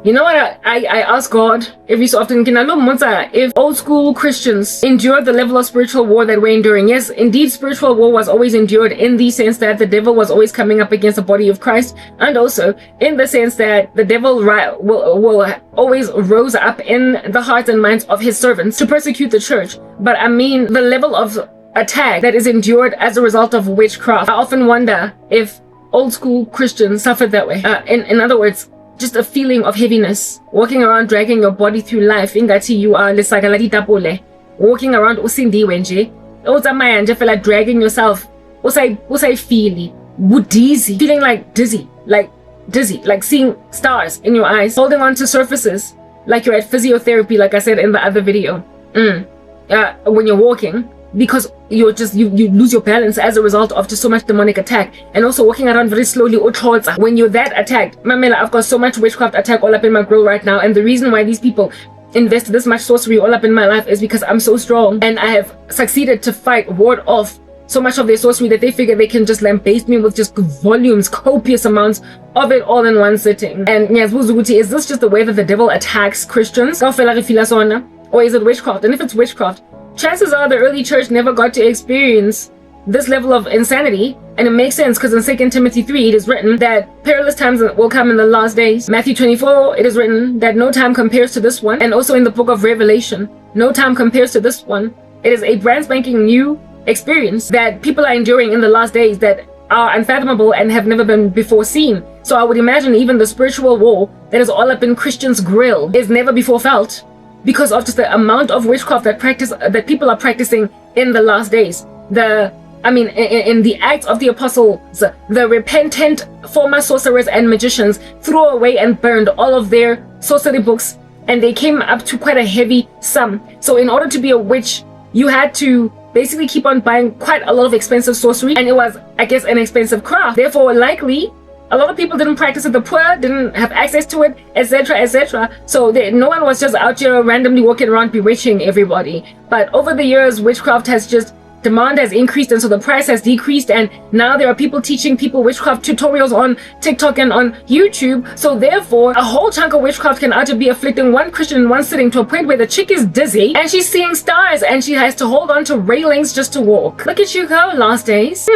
You know what I ask God every so often, if old school Christians endured the level of spiritual war that we're enduring. Yes, indeed, spiritual war was always endured in the sense that the devil was always coming up against the body of Christ, and also in the sense that the devil will always rose up in the hearts and minds of his servants to persecute the church. But I mean, the level of attack that is endured as a result of witchcraft, I often wonder if old school Christians suffered that way. In other words, just a feeling of heaviness, walking around dragging your body through life. Ingati you are walking around usindiwe nje, uzamaya nje fela dragging yourself. Usay feeling like dizzy, like seeing stars in your eyes, holding on to surfaces like you're at physiotherapy, like I said in the other video. When you're walking, because you lose your balance as a result of just so much demonic attack, and also walking around very slowly. When you're that attacked, Mamela, I've got so much witchcraft attack all up in my grill right now, and the reason why these people invest this much sorcery all up in my life is because I'm so strong and I have succeeded to ward off so much of their sorcery that they figure they can just lambaste me with just volumes, copious amounts of it all in one sitting. And is this just the way that the devil attacks Christians? Or is it witchcraft? And if it's witchcraft, chances are the early church never got to experience this level of insanity. And it makes sense, because in 2 Timothy 3 it is written that perilous times will come in the last days. Matthew 24, it is written that no time compares to this one. And also in the book of Revelation, no time compares to this one. It is a brand spanking new experience that people are enduring in the last days that are unfathomable and have never been before seen. So I would imagine even the spiritual war that is all up in Christians' grill is never before felt, because of just the amount of witchcraft that people are practicing in the last days. In the Acts of the Apostles, the repentant former sorcerers and magicians threw away and burned all of their sorcery books, and they came up to quite a heavy sum. So in order to be a witch, you had to basically keep on buying quite a lot of expensive sorcery, and it was, I guess, an expensive craft. Therefore, likely, a lot of people didn't practice it. The poor didn't have access to it, etc., etc. So no one was just out here randomly walking around bewitching everybody. But over the years, witchcraft demand has increased, and so the price has decreased, and now there are people teaching people witchcraft tutorials on TikTok and on YouTube. So therefore, a whole chunk of witchcraft can either be afflicting one Christian in one sitting to a point where the chick is dizzy and she's seeing stars and she has to hold on to railings just to walk. Look at you go, last days.